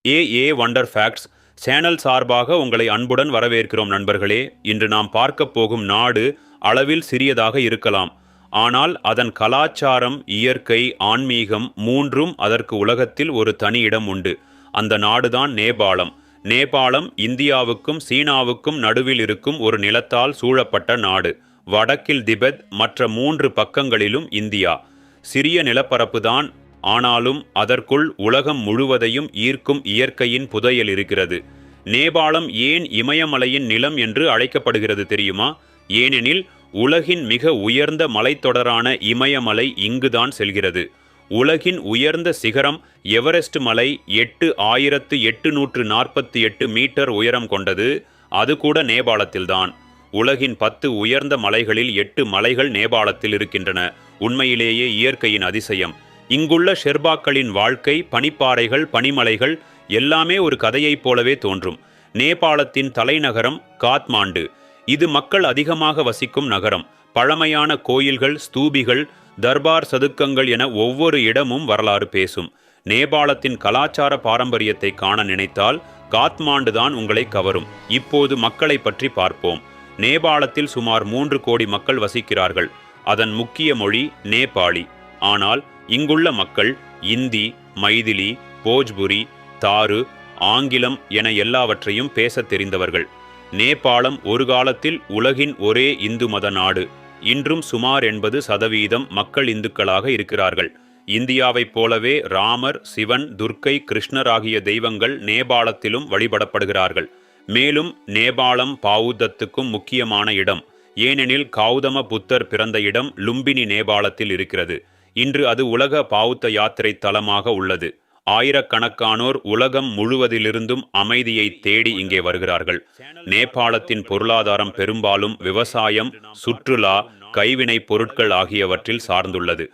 ஏ wonder facts channel சார்பாக உங்களை அன்புடன் வரவேற்கிறோம் நண்பர்களே. இன்று நாம் பார்க்க போகும் நாடு அளவில் சிறியதாக இருக்கலாம், ஆனால் அதன் கலாச்சாரம், இயற்கை, ஆன்மீகம் மூன்றும் அதற்கு உலகத்தில் ஒரு தனி இடம் உண்டு. அந்த நாடுதான் நேபாளம். நேபாளம் இந்தியாவுக்கும் சீனாவுக்கும் நடுவில் இருக்கும் ஒரு நிலத்தால் சூழப்பட்ட நாடு. வடக்கில் திபெத், மற்ற 3 பக்கங்களிலும் இந்தியா. சிறிய நிலப்பரப்புதான், ஆனாலும் அதற்குள் உலகம் முழுவதையும் ஈர்க்கும் இயற்கையின் புதையல் இருக்கிறது. நேபாளம் ஏன் இமயமலையின் நிலம் என்று அழைக்கப்படுகிறது தெரியுமா? ஏனெனில் உலகின் மிக உயர்ந்த மலைத்தொடரான இமயமலை இங்குதான் செல்கிறது. உலகின் உயர்ந்த சிகரம் எவரெஸ்ட் மலை 8848 மீட்டர் உயரம் கொண்டது. அது கூட நேபாளத்தில்தான். உலகின் 10 உயர்ந்த மலைகளில் 8 மலைகள் நேபாளத்தில் இருக்கின்றன. உண்மையிலேயே இயற்கையின் அதிசயம். இங்குள்ள ஷெர்பாக்களின் வாழ்க்கை, பனிப்பாறைகள், பனிமலைகள் எல்லாமே ஒரு கதையைப் போலவே தோன்றும். நேபாளத்தின் தலைநகரம் காத்மாண்டு. இது மக்கள் அதிகமாக வசிக்கும் நகரம். பழமையான கோயில்கள், ஸ்தூபிகள், தர்பார் சதுக்கங்கள் என ஒவ்வொரு இடமும் வரலாறு பேசும். நேபாளத்தின் கலாச்சார பாரம்பரியத்தை காண நினைத்தால் காத்மாண்டு தான் உங்களை கவரும். இப்போது மக்களை பற்றி பார்ப்போம். நேபாளத்தில் சுமார் 3 கோடி மக்கள் வசிக்கிறார்கள். அதன் முக்கிய மொழி நேபாளி. ஆனால் இங்குள்ள மக்கள் இந்தி, மைதிலி, போஜ்புரி, தாரு, ஆங்கிலம் என எல்லாவற்றையும் பேசத் தெரிந்தவர்கள். நேபாளம் ஒரு காலத்தில் உலகின் ஒரே இந்து மத நாடு. இன்றும் சுமார் 80% மக்கள் இந்துக்களாக இருக்கிறார்கள். இந்தியாவைப் போலவே ராமர், சிவன், துர்க்கை, கிருஷ்ணர் ஆகிய தெய்வங்கள் நேபாளத்திலும் வழிபடப்படுகிறார்கள். மேலும் நேபாளம் பௌத்தத்துக்கும் முக்கியமான இடம். ஏனெனில் கௌதம புத்தர் பிறந்த இடம் லும்பினி நேபாளத்தில் இருக்கிறது. இன்று அது உலக பௌத்த யாத்திரை தலமாக உள்ளது. ஆயிரக்கணக்கானோர் உலகம் முழுவதிலிருந்தும் அமைதியை தேடி இங்கே வருகிறார்கள். நேபாளத்தின் பொருளாதாரம் பெரும்பாலும் விவசாயம், சுற்றுலா, கைவினைப் பொருட்கள் ஆகியவற்றில் சார்ந்துள்ளது.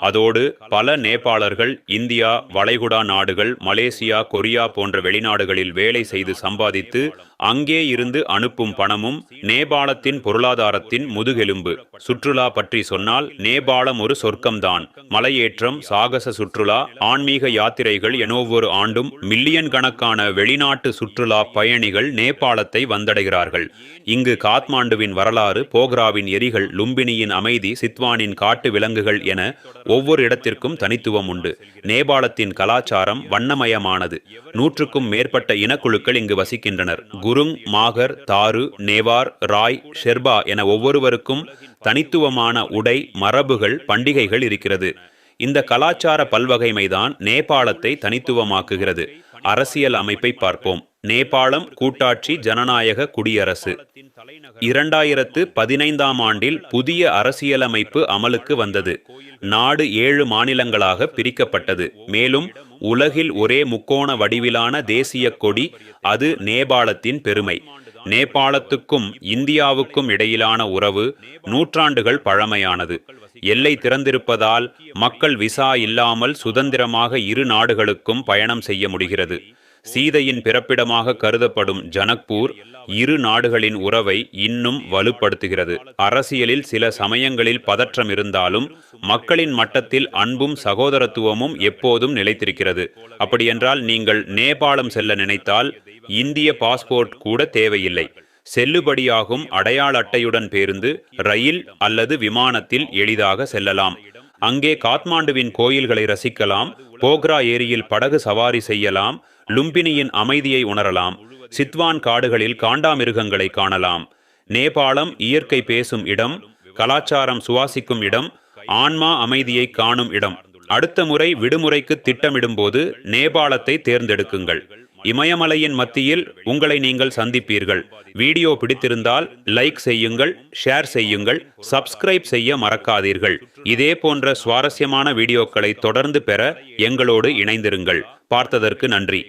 அதோடு பல நேபாளர்கள் இந்தியா, வளைகுடா நாடுகள், மலேசியா, கொரியா போன்ற வெளிநாடுகளில் வேலை செய்து சம்பாதித்து அங்கே இருந்து அனுப்பும் பணமும் நேபாளத்தின் பொருளாதாரத்தின் முதுகெலும்பு. சுற்றுலா பற்றி சொன்னால் நேபாளம் ஒரு சொர்க்கம்தான். மலையேற்றம், சாகச சுற்றுலா, ஆன்மீக யாத்திரைகள் என ஒவ்வொரு ஆண்டும் மில்லியன் கணக்கான வெளிநாட்டு சுற்றுலா பயணிகள் நேபாளத்தை வந்தடைகிறார்கள். இங்கு காத்மாண்டுவின் வரலாறு, போக்ராவின் எரிகள், லும்பினியின் அமைதி, சித்வானின் காட்டு விலங்குகள் என ஒவ்வொரு இடத்திற்கும் தனித்துவம் உண்டு. நேபாளத்தின் கலாச்சாரம் வண்ணமயமானது. 100க்கும் மேற்பட்ட இனக்குழுக்கள் இங்கு வசிக்கின்றனர். குருங், மாகர், தாரு, நேவார், ராய், ஷெர்பா என ஒவ்வொருவருக்கும் தனித்துவமான உடை, மரபுகள், பண்டிகைகள் இருக்கிறது. இந்த கலாச்சார பல்வகைமைதான் நேபாளத்தை தனித்துவமாக்குகிறது. அரசியல் அமைப்பை பார்ப்போம். நேபாளம் கூட்டாட்சி ஜனநாயக குடியரசு. 2015ஆம் ஆண்டில் புதிய அரசியலமைப்பு அமலுக்கு வந்தது. நாடு 7 மாநிலங்களாக பிரிக்கப்பட்டது. மேலும் உலகில் ஒரே முக்கோண வடிவிலான தேசிய கொடி, அது நேபாளத்தின் பெருமை. நேபாளத்துக்கும் இந்தியாவுக்கும் இடையிலான உறவு நூற்றாண்டுகள் பழமையானது. எல்லை திறந்திருப்பதால் மக்கள் விசா இல்லாமல் சுதந்திரமாக இரு நாடுகளுக்கும் பயணம் செய்ய முடிகிறது. சீதையின் பிறப்பிடமாக கருதப்படும் ஜனக்பூர் இரு நாடுகளின் உறவை இன்னும் வலுப்படுத்துகிறது. அரசியலில் சில சமயங்களில் பதற்றம் இருந்தாலும் மக்களின் மட்டத்தில் அன்பும் சகோதரத்துவமும் எப்போதும் நிலைத்திருக்கிறது. அப்படியென்றால் நீங்கள் நேபாளம் செல்ல நினைத்தால் இந்திய பாஸ்போர்ட் கூட தேவையில்லை. செல்லுபடியாகும் அடையாள அட்டையுடன் பேருந்து, ரயில் அல்லது விமானத்தில் எளிதாக செல்லலாம். அங்கே காத்மாண்டுவின் கோயில்களை ரசிக்கலாம். போக்ரா ஏரியில் படகு சவாரி செய்யலாம். லும்பினியின் அமைதியை உணரலாம். சித்வான் காடுகளில் காண்டாமிருகங்களை காணலாம். நேபாளம் இயற்கை பேசும் இடம், கலாச்சாரம் சுவாசிக்கும் இடம், ஆன்மா அமைதியை காணும் இடம். அடுத்த முறை விடுமுறைக்கு திட்டமிடும்போது நேபாளத்தை தேர்ந்தெடுக்குங்கள். இமயமலையின் மத்தியில் உங்களை நீங்கள் சந்திப்பீர்கள். வீடியோ பிடித்திருந்தால் லைக் செய்யுங்கள், ஷேர் செய்யுங்கள், சப்ஸ்கிரைப் செய்ய மறக்காதீர்கள். இதே போன்ற சுவாரஸ்யமான வீடியோக்களை தொடர்ந்து பெற எங்களோடு இணைந்திருங்கள். பார்த்ததற்கு நன்றி.